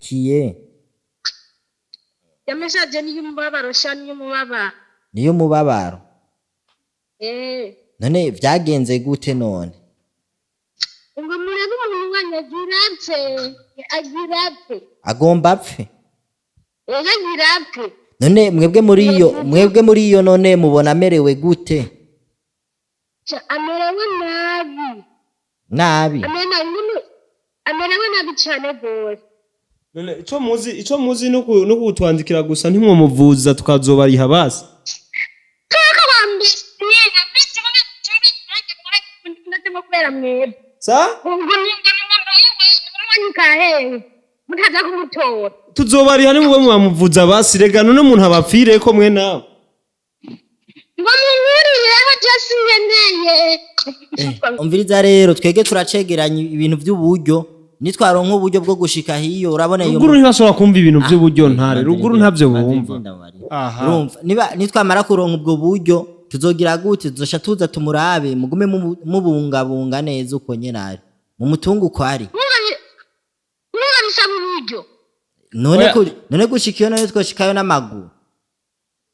idushikiye ya message ni y'umubabaro shani y'umubabaro niyo mubabaro none vyagenze gute none ngo murebe umuntu agirapfe agomba apfe agirapfe none mwebwe muri iyo none mubona amerewe gute amerewe nabi amerewe nabi cyane gose none ico muzi no kutwandikira gusa ntimwomuvuza tukazobariha basi tuzobariha nimwe mwamuvuza basi rega none umuntu abapfire ko mwe nawe ngo mumurireho just nkeneye umviriza rero twege turacegeranya ibintu by'uburyo nitwaronka uburyo bwo gushika hiyo urabona iyo ruguru ntashobora kumva ibintu by'uburyo ntare ruguru ntavyo bumva urumva niba nitwamara kuronka ubwo buryo tuzogira gute tuzosha tuza tumurabe mugume mubungabunga neza uko nyene ari mu mutungu kwari uburyo none gushikiyo none twoshikayo n'amaguru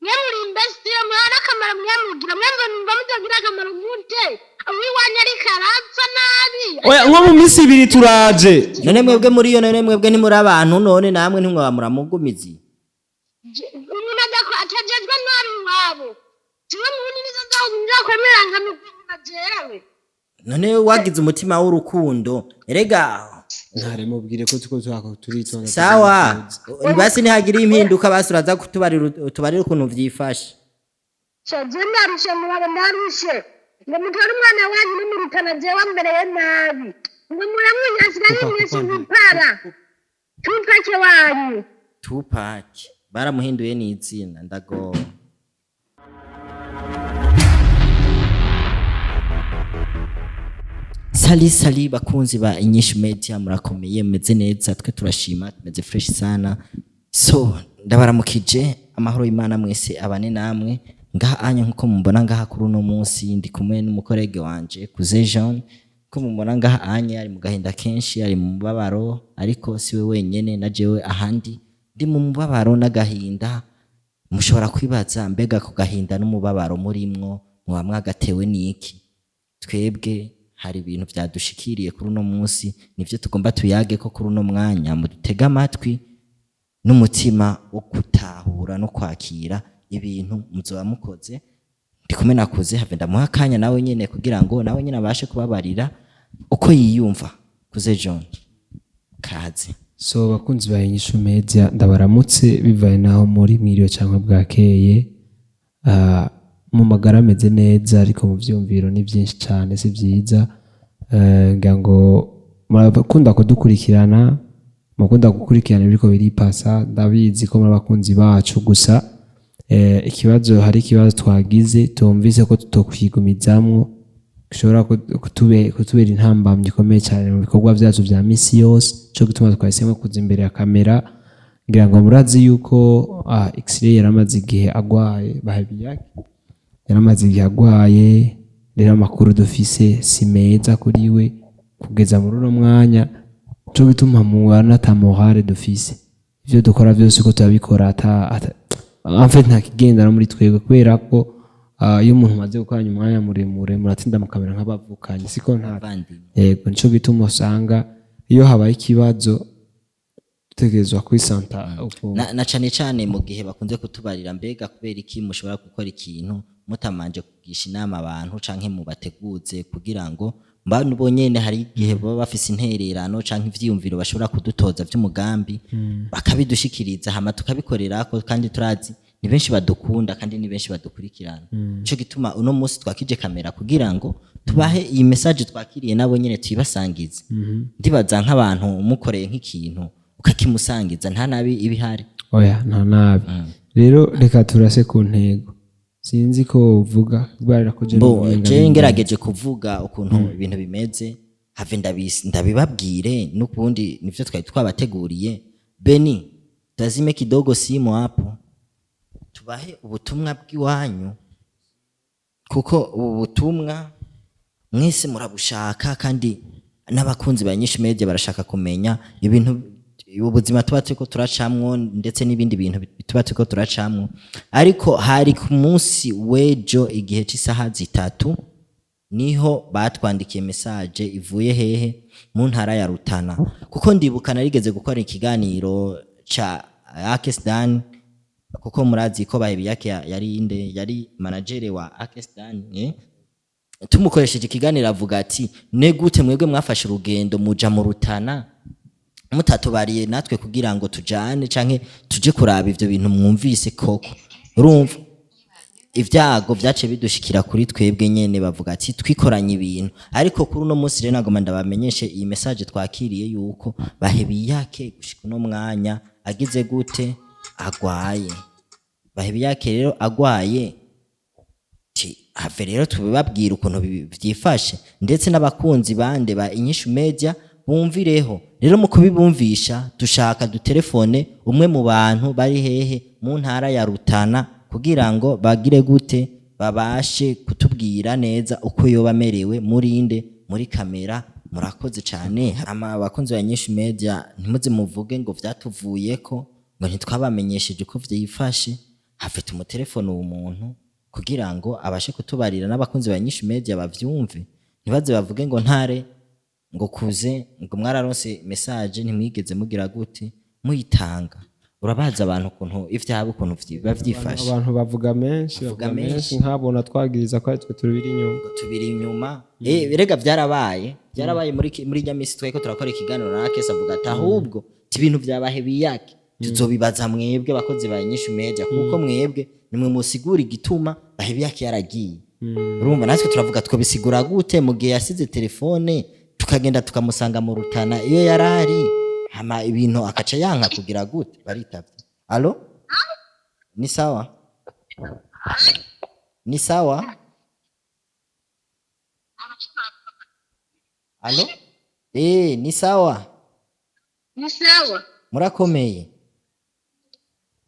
nyamuri imbestiye mwana kamara mwamugira mwembe mbamugira kamara gute awiwanya ari karapfa nabi oya nko mu minsi 2 turaje none mwebwe muri iyo none mwebwe ntimuri abantu none namwe ntimwabamura mugumizi umuntu adako atajejwe nabi wabo tiwe muntu nizo zawo kwemeranga mukunda jewe none wagize umutima w'urukundo erega ntare mubwire ko tuko turitonda sawa basi ntihagira impinduka basi uraza kutubarira ukuntu vyifashe cyaje narushe muraba narushe ngo mutore umwana wanyu n'umurutana jewe mbereye nabi ngo muramunyasira y'inyesha gupara tupake wanyu tupake baramuhinduye n'izina ndago Sali bakunzi ba Inyishu Media murakomeye meze neza twe turashima tumeze fresh sana so ndabaramukije amahoro y'Imana mwese abane namwe ngaha anya nkuko mumbona ngaha kuri no munsi ndi kumwe n'umukorege wanje kuze Jean ko mumbona ngaha anya ari mu gahinda kenshi ari mu mubabaro ariko siwe wenyene na jewe ahandi ndi mu mubabaro n'agahinda mushobora kwibaza mbega ku gahinda n'umubabaro murimwo muba mwagatewe n'iki twebwe hari ibintu byadushikiriye kuri uno munsi nivyo tugomba tuyage ko kuri uno mwanya mudutega amatwi n'umutima wo gutahura no kwakira ibintu muzoba mukoze ndikumwe nakoze have ndamuha kanya nawe nyene kugira ngo nawe nyene abashe kubabarira uko yiyumva kuze John kaze so bakunzi ba Inyishu Media ndabaramutse bivaye naho muri mwiriyo cyangwa bwakeye mu magara ameze neza ariko mu vyumviro ni byinshi cyane si byiza ngira ngo murabakunda kudukurikirana mukunda gukurikirana biriko biripasa ndabizi ko murabakunzi bacu gusa hari ikibazo twagize tumvise ko tutokwigumizamwo gishobora kutubera intambamyi ikomeye cyane mu bikorwa byacu bya misi yose cyo gutuma twahisemo kuza imbere ya kamera ngira ngo murazi yuko X-ray yaramaze igihe agwaye BAHEBIYAKE yaramaze igihe agwaye rero amakuru dufise si meza kuri we kugeza muri uno mwanya cyo bituma muwana tamorale dufise ivyo dukora byose ko turabikora en fait nta kigenda no muri twebwe kubera ko iyo umuntu maze gukoranya umwanya muremure muratinda mu kamera nk'abavukanye siko nta yego nico bituma usanga iyo habaye ikibazo tutegerezwa kwisanta na cane mu gihe bakunze kutubarira mbega kubera iki mushobora gukora ikintu mutamanje kugisha inama abantu canke mubateguze kugira ngo mbanu bonyene hari igihe baba bafise intererano canke ivyiyumviro bashobora kudutoza vy'umugambi bakabidushikiriza hama tukabikorera ko kandi turazi ni benshi badukunda kandi ni benshi badukurikirana ico gituma uno munsi twakije kamera kugira ngo tubahe iyi message twakiriye nabo nyene tuyibasangize ndibaza nk'abantu mukoreye nk'ikintu ukakimusangiza nta nabi ibihari oya nta nabi rero reka turase ku ntego sinzi ko uvuga barira ko je ngerageje kuvuga ukuntu ibintu bimeze have ndabibabwire n'ukundi nivyo twari twabateguriye Beni tazime kidogo simu hapo tubahe ubutumwa bw'iwanyu kuko ubu butumwa mwese murabushaka kandi n'abakunzi ba Inyishu Media barashaka kumenya ibintu ubuzima tuba turiko turacamwo ndetse n'ibindi bintu tuba turiko turacamwo ariko hari ku munsi w'ejo igihe cy'isaha 3 niho batwandikiye message ivuye hehe mu ntara ya Rutana kuko ndibuka narigeze gukora ikiganiro ca Akesdan kuko murazi ko BAHEBIYAKE yari manager wa Akesdan tumukoresheje ikiganiro avuga ati ne gute mwebwe mwafashe urugendo muja mu Rutana mutatubariye natwe kugira ngo tujane canke tuje kuraba ivyo bintu mwumvise koko urumva ivyago vyace bidushikira kuri twebwe nyene bavuga ati twikoranye ibintu ariko kuri uno munsi rero nagoma ndabamenyeshe iyi message twakiriye yuko BAHEBIYAKE gushika uno mwanya agize gute agwaye BAHEBIYAKE rero agwaye have rero tubibabwira ukuntu vyifashe ndetse n'abakunzi bande ba Inyishu Media bumvireho rero mu kubibumvisha dushaka dutelefone umwe mu bantu bari hehe mu ntara ya Rutana kugira ngo bagire gute babashe kutubwira neza uko yoba amerewe muri kamera murakoze cyane abakunzi ba Inyishu Media ntimuze muvuge ngo vyatuvuyeko ngo ntitwabamenyesheje uko vyifashe hafite umutelefone w'umuntu kugira ngo abashe kutubarira n'abakunzi ba Inyishu Media bavyumve ntibaze bavuge ngo ntare ngo kuze ngo mwararonse message ntimwigeze mugira gute muyitanga urabaza abantu ukuntu ivyabo ukuntu bavyifashe abantu bavuga menshi nkabona twagiriza ko twe tubiri inyuma rega byarabaye muri nyamisi tweko turakora ikiganiro na Akesa avuga ati ahubwo ibintu bya BAHEBIYAKE tuzobibaza mwebwe bakozi ba Inyishu Media kuko mwebwe nimwe musigura igituma BAHEBIYAKE yaragiye urumva natwe turavuga twobisigura gute mu gihe yasize telefone tukagenda tukamusanga mu Rutana iyo yarari hama ibintu akaca yanka kugira gute baritavye allo ni sawa allo ni sawa murakomeye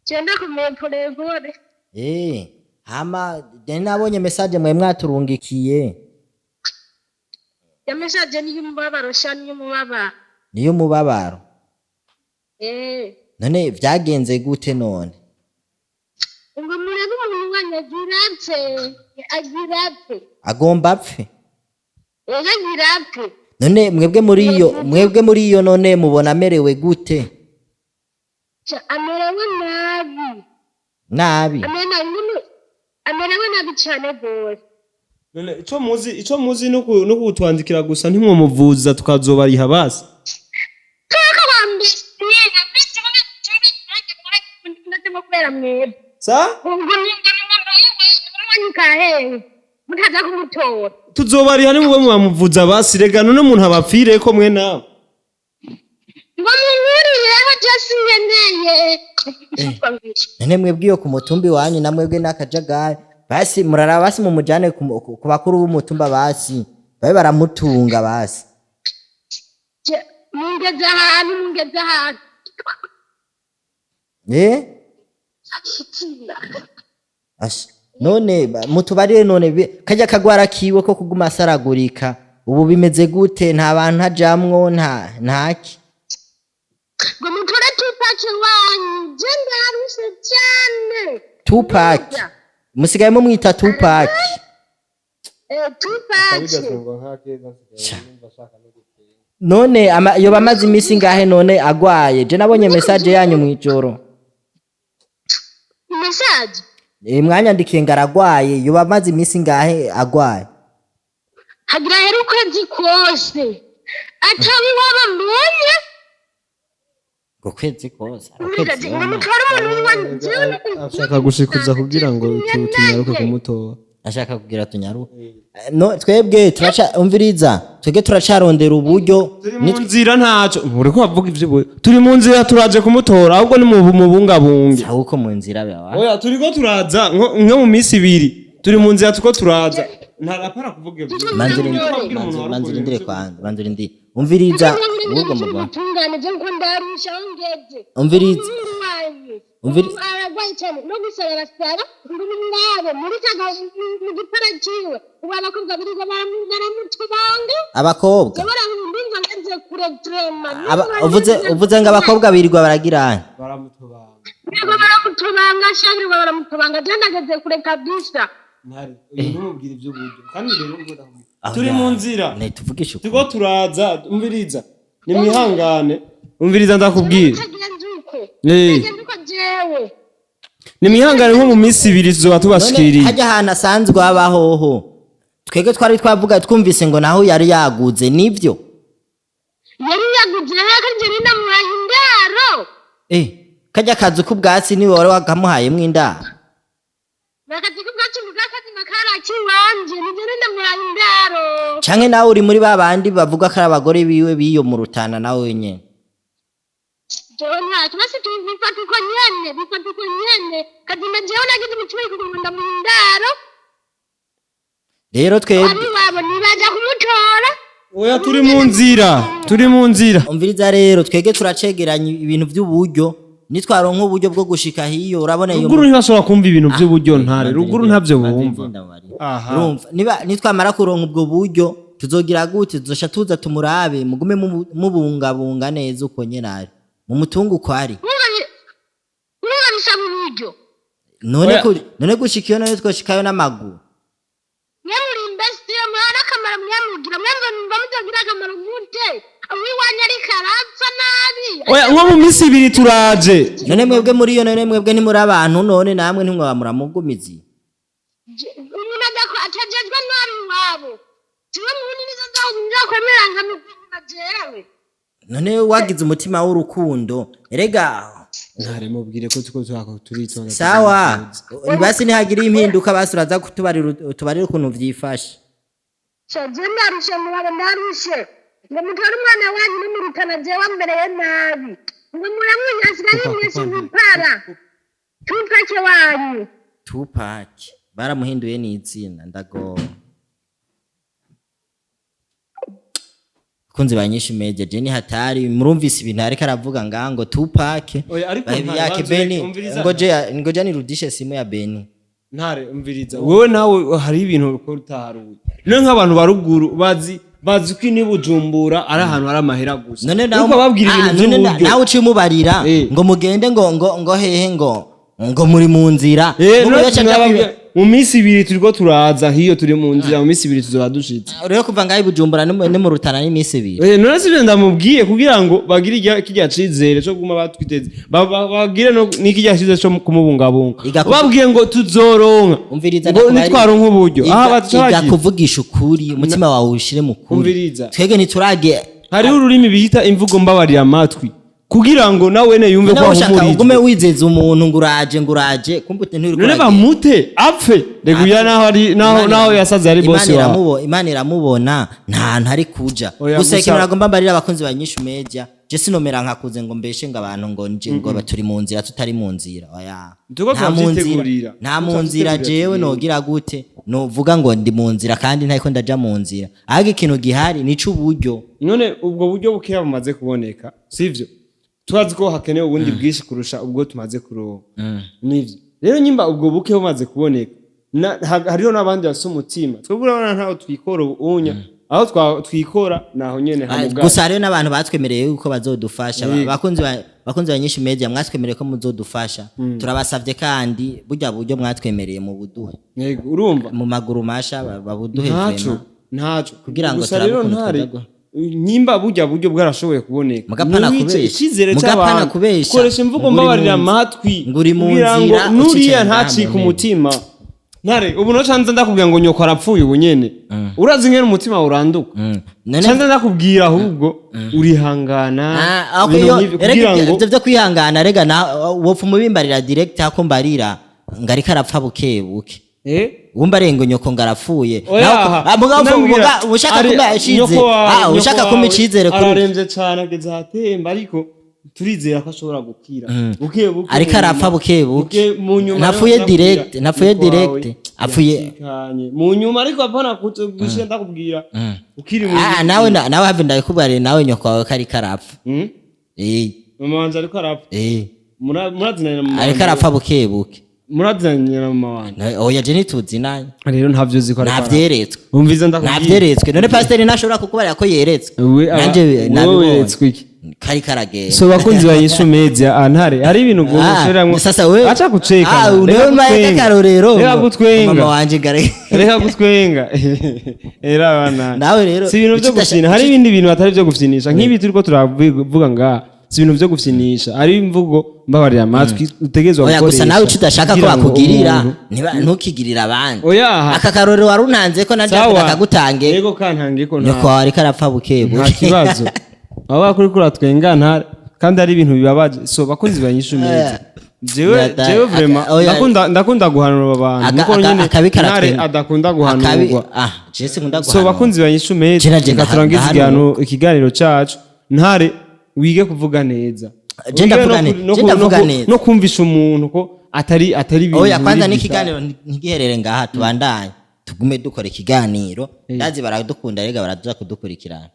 cyenda kumeye pole hama nabonye message mwe mwaturungikiye ya message ni y'umubabaro shani y'umubabaro niyo mubabaro none vyagenze gute none ngo murebe umuntu wanyagirate agomba apfe agirate none mwebwe muri iyo none mubona amerewe gute amerewe nabi amerewe nabi cyane gose none ico muzi no kutwandikira gusa ntimwo muvuza tukazobariha basi tuzobariha nimwe mwamuvuza basi rega none umuntu abapfire ko mwe nawe ngo mwurireho just ngeneye none mwebwe iyo ku mutumbi wanyu na mwebwe n'akajagari basi murara basi mu mujane ku bakuru b'umutumba basi babe baramutunga basi mungeze ahantu none mutubarire none kajya kagwara kiwe ko kuguma asaragurika ubu bimeze gute nta bantu hajamwo ntaki ngo mutore tupake wanyu je ndarushe cyane tupake musigaye mu mwita tupake none yo bamaze imisi ngahe none agwaye je nabonye message yanyu mwijoro message mwanyandikiye ngaragwaye yo bamaze imisi ngahe agwaye hagira hero kwezi kose atabi wabambonye ngo kwezi kose ashaka gushikuza kugira ngo tunyaruke kumutora ashaka kugira tunyaruke no twebwe umviriza twebwe turacarondera uburyo mu nzira ntaco uri ko bavuga ivyo turi mu nzira turaje kumutora ahubwo ni mu bungabunge ahubwo mu nzira bawa oya turiko turaza nko mu misi 2 turi mu nzira tuko turaza ntarapara kuvuga ivyo manzurindire umviriza ubwo mugwa umviriza umvira aragwaye cyane no gusaba basaba ngo mwabo muri kaga mu gipara ciwe ubana ko gabiriza baramutubanga abakobwa ndumva ngenze kure drama uvuze ngo abakobwa birirwa baragirana baramutubanga shabiri baramutubanga ndageze kure kabisa ntari numubwira ibyo buryo kandi rero ngo turi mu nzira tuvugisha tugo turaza umviriza nimwihangane umviriza ndakubwira nimwihangane nko mu minsi 2 tuzoba tubashikiriye hajya ahantu asanzwe abahoho twege twari twavuga twumvise ngo naho yari yaguze nivyo yari yaguze kandi nina murahindaro kajya kazu k'ubwatsi ni wari wagamuhayemwe indaro nakazi k'ubwatsi mugakazi makara kiwanje nina murahindaro canke nawe uri muri babandi bavuga ko abagore biwe biyo mu rutana nawe nyene Jona twasi tubifata uko nyene kadima jewe nagize umutima ikugunda mu ndaro rero twebwe ari babo nibaja kumutora oya turi mu nzira umviriza rero twege turacegeranya ibintu by'uburyo nitwaronka uburyo bwo gushika hiyo urabona iyo ruguru ntashobora kumva ibintu by'uburyo ntare ruguru ntavyo bumva urumva niba nitwamara kuronka ubwo buryo tuzogira gute tuzosha tuza tumurabe mugume mubungabunga neza uko nyene ari mu mutungu kwari buryo none gushikiyo none twoshikayo n'amaguru nyamuri imbestiyo mwana kamara mwamugira mwembe mbamugira kamara gute awiwanya ari karapfa nabi oya nko mu minsi 2 turaje none mwebwe muri iyo none mwebwe ntimuri abantu none namwe ntimwabamura mugumizi umuntu adako atajejwe nabi wabo tiwe muntu nizo zaho nzakwemera nkamukunda jewe none wagize umutima w'urukundo erega ntare mubwire ko tuko turitonda sawa basi ntihagira impinduka basuraza kutubarira ukuntu vyifashe cyaje narushe muraba narushe ngo mutore umwana wanyu n'umurutana jewe mbere ye nabi ngo muramunyasira y'imyeshi bipara tupake wanyu tupake baramuhinduye n'izina ndago kunzi banyinshi meje je ni hatari murumvise ibintu ariko aravuga ngo tupake bahebiyake Beni ngo je nirudishe simu ya Beni ntare umviriza wowe nawe hari ibintu uko utaharuye none nk'abantu baruguru bazi ko ni Bujumbura ari ahantu hari amahera gusa none nawe babwira ibintu by'uburyo nawe uciye umubarira ngo mugende ngo hehe ngo muri mu nzira mu minsi 2 turiko turaza hiyo turi mu nzira mu minsi 2 tuzoba dushitse rero kuva ngaho Bujumbura ne mu rutana ni minsi 2 none sivyo ndamubwiye kugira ngo bagire kijya cizere cyo guma batwiteze bagire no nikijya cizere cyo kumubungabunga babwiye ngo tuzoronka umviriza nitwaronka uburyo bacagiye kuvugisha ukuri umutima wawe ushire mu kuri twege niturage hari ururimi bihita imvugo mbabarira amatwi kugira ngo nawe ne yumve ko ahumuriye ugume wizeza umuntu nguraje kumbute nturi none bamute apfe reguya naho yasaze ari boss wawe Imana iramubona nta ntari kuja gusa kimuragomba mbarira abakunzi banyishu media je sinomera nkakuze ngo mbeshe ngo abantu ngo nje ngo baturi mu nzira tutari mu nzira oya nta mu nzira jewe nogira gute novuga ngo ndi mu nzira kandi ntako ndaja mu nzira ahage ikintu gihari nico uburyo none ubwo buryo bukeya bumaze kuboneka sivyo twazi ko hakenewe ubundi bwishi kurusha ubwo tumaze kuronka nivyo rero nyimba ubwo buke bumaze kuboneka hariho n'abandi bafite umutima twebwe urabona ntaho twikora ubunya aho twikora naho nyene hamuga gusa rero n'abantu batwemereye yuko bazodufasha bakunzi banyinshi media mwatwemereye ko muzodufasha turabasavye kandi burya buryo mwatwemereye mu buduhe yego urumva mu maguru masha babuduhe vraiment ntaco kugira ngo turabukunde nyimba burya buryo bwarashoboye kuboneka mugapana kubesha koresha imvugo mbabarira amatwi nguri mu nzira nuriya ntaci ku mutima ntare ubu no canza ndakubwira ngo nyoko arapfuye ubunyene urazi ngene umutima uranduka canza ndakubwira ahubwo urihangana kugira ngo byo kwihangana rega wopfa mubimbarira direct akombarira ngari karapfa bukebuke wumva rengo nyoko ngarapfuye ushaka kumpa icizere araremvye cane ageze hatemba ariko turizera ko ashobora gukira bukebuke ariko arapfa bukebuke napfuye direct apfuye mu nyuma ariko apana gushira ndakubwira ukiri mu nawe have ndakubwira nawe nyoko wawe kari karapfa mama wanje ariko arapfa murazina na mama ariko arapfa bukebuke murazina na mama wanje oya je ntituzinanye rero ntavyo ziko ariko navyeretswe umviza ndakubwira navyeretswe none pasiteri ntashobora kukubarira ko yeretswe nanje nabibonye kari karagenda so bakunzi ba Inyishu Media antare hari ibintu gushiramwe sasa wewe acha kucheka rero mbaye karorero reka gutwenga mama wanje gare reka gutwenga era bana nawe rero si ibintu byo gufyina hari ibindi bintu atari byo gufyinisha nk'ibi turiko turavuga nga si ibintu byo gufyinisha ari imvugo mbabarira amatwi utegezwa gukoresha oya gusa nawe udashaka ko bakugirira ntukigirira abandi aka karorero waruntanze ko nanje akagutange yego kantange ko niko ari karapfa bukebuke nta kibazo aba kuri kuratwenga ntare kandi ari ibintu bibabaje so bakunzi ba Inyishu Media jewe vraiment ndakunda guhanura abantu nuko nyine ntare adakunda guhanurwa jese nkunda guhanura so bakunzi ba Inyishu Media katurangiza ikiganiro cacu ntare wige kuvuga neza ndavuga neza no kumvisha umuntu ko atari ibintu oya kwanza n'ikiganiro ntigiherere ngaha tubandanye tugume dukora ikiganiro ndazi baradukunda rega baraza kudukurikirana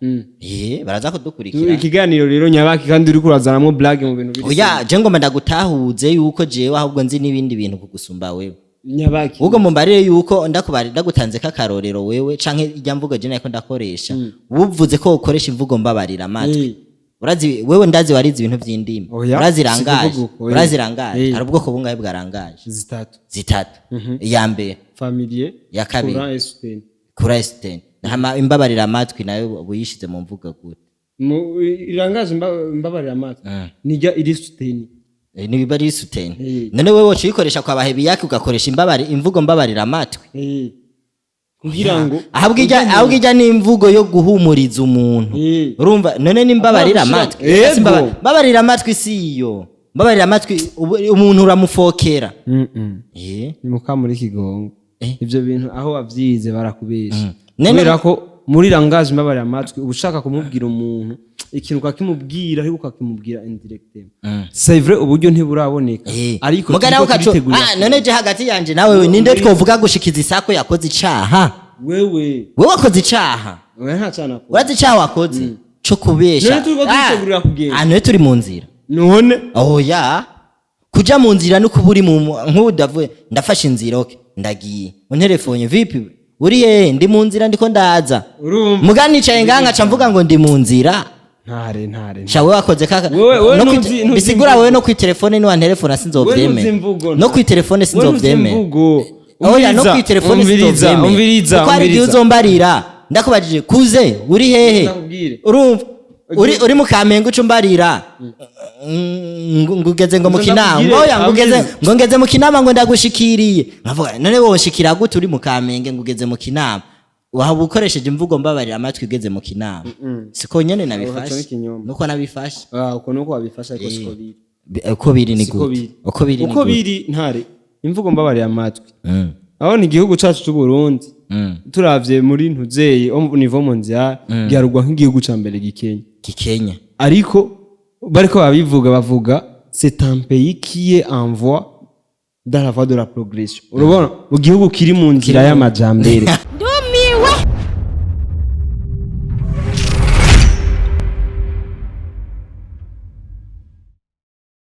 baraza kudukurikirana ikiganiro rero nyabaki kandi uri kurazanamo blague mu bintu biri oya je ngomba ndagutahuze yuko jewe ahubwo nzi n'ibindi bintu kugusumba wewe nyabaki ubwo mumbarire yuko ndagutanze kakarorero wewe canke ijya mvugo je nako ndakoresha uvuze ko ukoresha imvugo mbabarira amatwi urazi wewe ndazi warize ibintu vy'indimi urazirangaje hari ubwoko bungahe bwarangaje zitatu iya mbere familier ya kabiri kuri Estene hama imbabarira amatwi nayo buyishize mu mvuga gute irangaje imbabarira amatwi nijya iristeni ni bibari isutene none wewe wocikoresha kwa BAHEBIYAKE ugakoresha imvugo mbabarira amatwi kugira ngo ahubwo ijya n'imvugo yo guhumuriza umuntu urumva none nimbabarira amatwi mbabarira amatwi siyo mbabarira amatwi umuntu uramufokera nimuka muri kigongo ivyo bintu aho wavyize barakubesha kubera ko muri rangaje mbabarira amatwi ubushaka kumubwira umuntu ikintu kakimubwira ariko kakimubwira indirectement c'est vrai uburyo ntiburaboneka ariko mugana ukategura none je hagati yanje nawe ninde twovuga gushikiza isako yakoze icaha wewe wakoze icaha wewe nta cyana ko wazi icaha wakoze cyo kubesha none turiko dutegurira kugenda none turi mu nzira none oya kuja mu nzira no kuburi mu nkudavuye ndafashe inzira okay ndagiye unterefone vipi uri ndi mu nzira ndiko ndaza mugani nicaye nganga ca mvuga ngo ndi mu nzira ntare shawe wakoze kaka bisigura wewe no ku telefone ni wa telefone sinzovyeme no ku telefone sinzovyeme oya no ku telefone sinzovyeme ko ari gihe uzombarira ndakubajije kuze uri hehe urumva uri mu Kamenge ucumbarira ngugeze ngo mu Kinama oya ngugeze mu Kinama ngo ndagushikiriye nkavuga none wowe shikira gute uri mu Kamenge ngugeze mu Kinama wahaba ukoresheje imvugo mbabarira amatwi ugeze mu Kinama siko nyene nabifashe nuko nabifashe uko nuko wabifasha ariko siko biri uko biri ni gute uko biri ntare imvugo mbabarira amatwi aho ni igihugu cacu cy'u Burundi turavye muri ntuzeye au niveau mondial gyarugwa nk'igihugu ca mbere gikenya ariko bariko bavuga c'est un pays qui est en voie dans la voie de la progression urabona mu gihugu kiri mu nzira y'amajambere